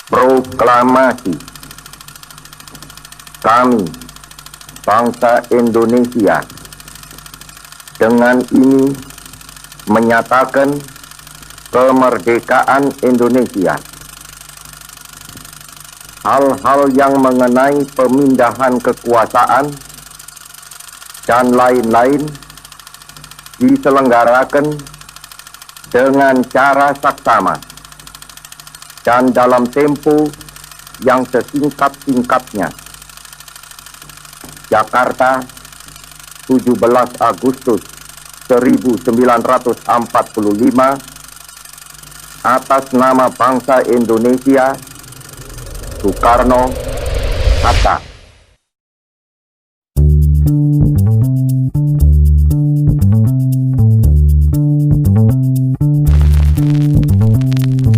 Proklamasi. Kami, bangsa Indonesia, dengan ini menyatakan kemerdekaan Indonesia. Hal-hal yang mengenai pemindahan kekuasaan dan lain-lain diselenggarakan dengan cara saksama dan dalam tempo yang sesingkat-singkatnya. Jakarta, 17 Agustus 1945, atas nama bangsa Indonesia, Soekarno, Hatta.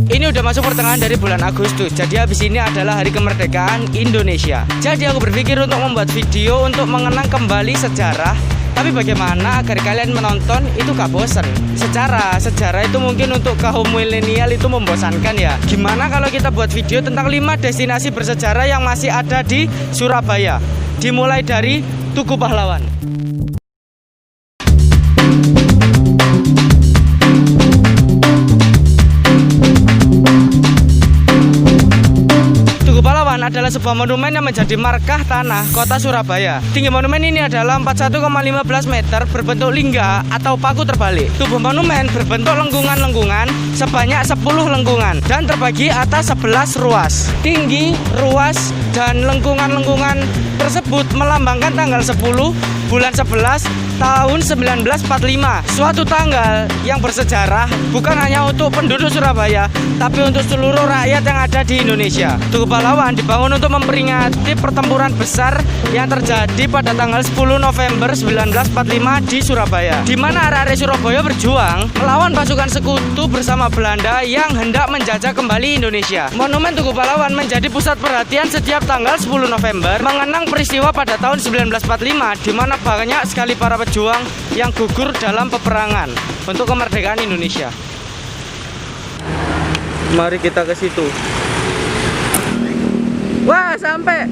Ini udah masuk pertengahan dari bulan Agustus, jadi habis ini adalah hari kemerdekaan Indonesia. Jadi aku berpikir untuk membuat video untuk mengenang kembali sejarah. Tapi bagaimana agar kalian menonton itu gak bosan? Sejarah itu mungkin untuk kaum milenial itu membosankan ya. Gimana kalau kita buat video tentang 5 destinasi bersejarah yang masih ada di Surabaya? Dimulai dari Tugu Pahlawan. Adalah sebuah monumen yang menjadi markah tanah kota Surabaya. Tinggi monumen ini adalah 41,15 meter berbentuk lingga atau paku terbalik. Tubuh monumen berbentuk lengkungan-lengkungan sebanyak 10 lengkungan dan terbagi atas 11 ruas. Tinggi, ruas, dan lengkungan-lengkungan tersebut melambangkan tanggal 10 bulan 11 tahun 1945. Suatu tanggal yang bersejarah bukan hanya untuk penduduk Surabaya, tapi untuk seluruh rakyat yang ada di Indonesia. Tugu Pahlawan dibangun untuk memperingati pertempuran besar yang terjadi pada tanggal 10 November 1945 di Surabaya, di mana arek-arek Surabaya berjuang melawan pasukan sekutu bersama Belanda yang hendak menjajah kembali Indonesia. Monumen Tugu Pahlawan menjadi pusat perhatian setiap tanggal 10 November mengenang peristiwa pada tahun 1945 di mana banyak sekali para pejuang yang gugur dalam peperangan untuk kemerdekaan Indonesia. Mari kita ke situ. Wah, sampai.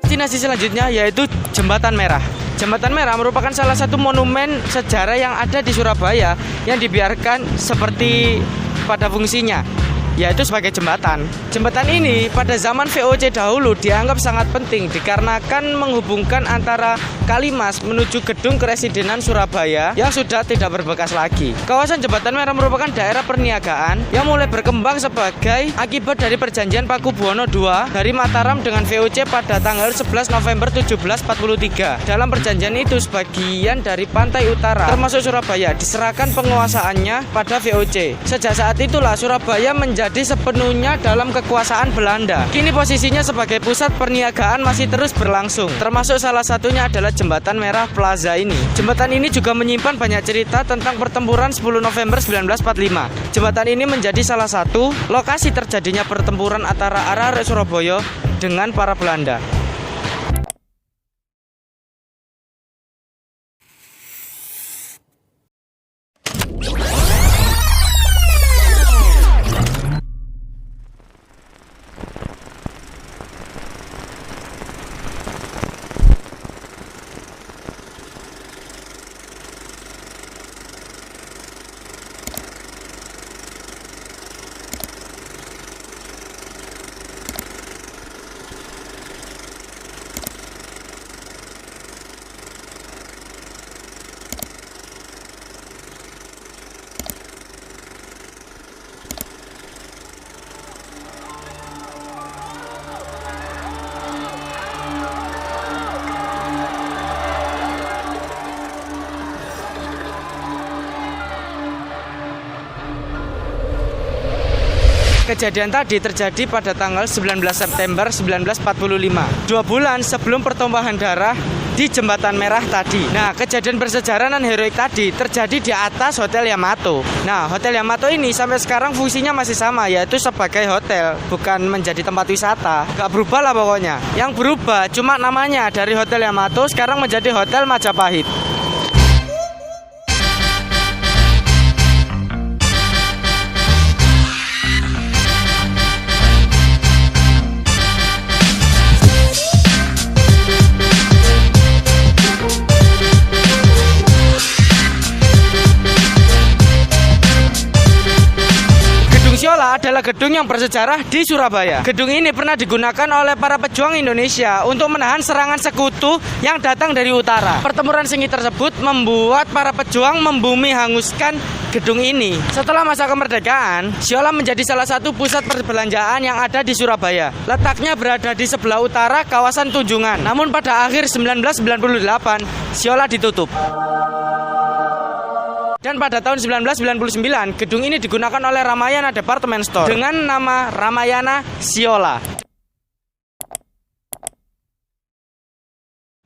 Destinasi selanjutnya yaitu Jembatan Merah. Jembatan Merah merupakan salah satu monumen sejarah yang ada di Surabaya yang dibiarkan seperti pada fungsinya, yaitu sebagai jembatan. Jembatan ini pada zaman VOC dahulu dianggap sangat penting dikarenakan menghubungkan antara Kalimas menuju gedung Keresidenan Surabaya yang sudah tidak berbekas lagi. Kawasan Jembatan Merah merupakan daerah perniagaan yang mulai berkembang sebagai akibat dari perjanjian Pakubuwono II dari Mataram dengan VOC pada tanggal 11 November 1743. Dalam perjanjian itu sebagian dari pantai utara termasuk Surabaya diserahkan penguasaannya pada VOC. Sejak saat itulah Surabaya menjadi sepenuhnya dalam kekuasaan Belanda. Kini posisinya sebagai pusat perniagaan masih terus berlangsung, termasuk salah satunya adalah Jembatan Merah Plaza ini. Jembatan ini juga menyimpan banyak cerita tentang pertempuran 10 November 1945. Jembatan ini menjadi salah satu lokasi terjadinya pertempuran antara arek-arek Surabaya dengan para Belanda. Kejadian tadi terjadi pada tanggal 19 September 1945. 2 bulan sebelum pertumpahan darah di Jembatan Merah tadi. Nah, kejadian bersejarah dan heroik tadi terjadi di atas Hotel Yamato. Nah, Hotel Yamato ini sampai sekarang fungsinya masih sama, yaitu sebagai hotel, bukan menjadi tempat wisata. Gak berubah lah pokoknya. Yang berubah cuma namanya, dari Hotel Yamato sekarang menjadi Hotel Majapahit. Siola adalah gedung yang bersejarah di Surabaya. Gedung ini pernah digunakan oleh para pejuang Indonesia untuk menahan serangan sekutu yang datang dari utara. Pertempuran sengit tersebut membuat para pejuang membumi hanguskan gedung ini. Setelah masa kemerdekaan, Siola menjadi salah satu pusat perbelanjaan yang ada di Surabaya. Letaknya berada di sebelah utara kawasan Tunjungan. Namun pada akhir 1998, Siola ditutup. Dan pada tahun 1999, gedung ini digunakan oleh Ramayana Department Store dengan nama Ramayana Siola.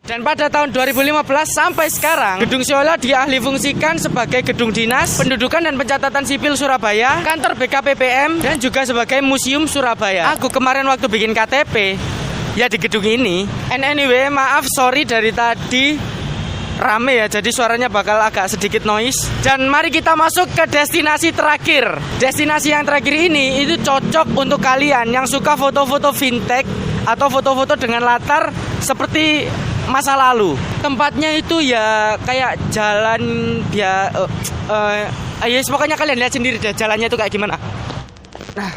Dan pada tahun 2015 sampai sekarang, gedung Siola diahlifungsikan sebagai gedung dinas, pendudukan dan pencatatan sipil Surabaya, kantor BKPPM, dan juga sebagai museum Surabaya. Aku kemarin waktu bikin KTP, ya di gedung ini. And anyway, maaf, sorry dari tadi rame ya, jadi suaranya bakal agak sedikit noise. Dan mari kita masuk ke destinasi terakhir. Destinasi yang terakhir ini itu cocok untuk kalian yang suka foto-foto vintage atau foto-foto dengan latar seperti masa lalu. Tempatnya itu ya kayak jalan yes, pokoknya kalian lihat sendiri deh jalannya itu kayak gimana. Nah,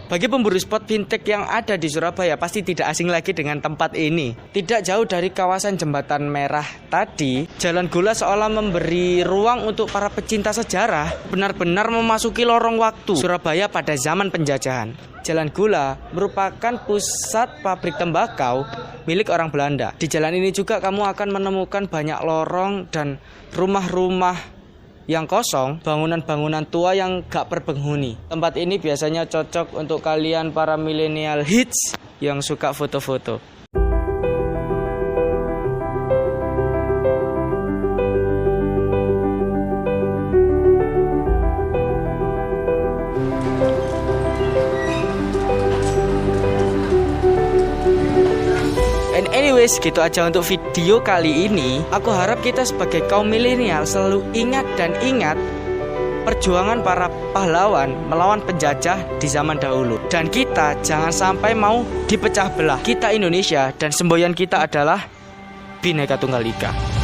bagi pemburu spot vintage yang ada di Surabaya pasti tidak asing lagi dengan tempat ini. Tidak jauh dari kawasan Jembatan Merah tadi, Jalan Gula seolah memberi ruang untuk para pecinta sejarah benar-benar memasuki lorong waktu Surabaya pada zaman penjajahan. Jalan Gula merupakan pusat pabrik tembakau milik orang Belanda. Di jalan ini juga kamu akan menemukan banyak lorong dan rumah-rumah yang kosong, bangunan-bangunan tua yang gak berpenghuni. Tempat ini biasanya cocok untuk kalian para milenial hits yang suka foto-foto. Anyways, gitu aja untuk video kali ini. Aku harap kita sebagai kaum milenial selalu ingat perjuangan para pahlawan melawan penjajah di zaman dahulu. Dan kita jangan sampai mau dipecah belah. Kita Indonesia dan semboyan kita adalah Bhinneka Tunggal Ika.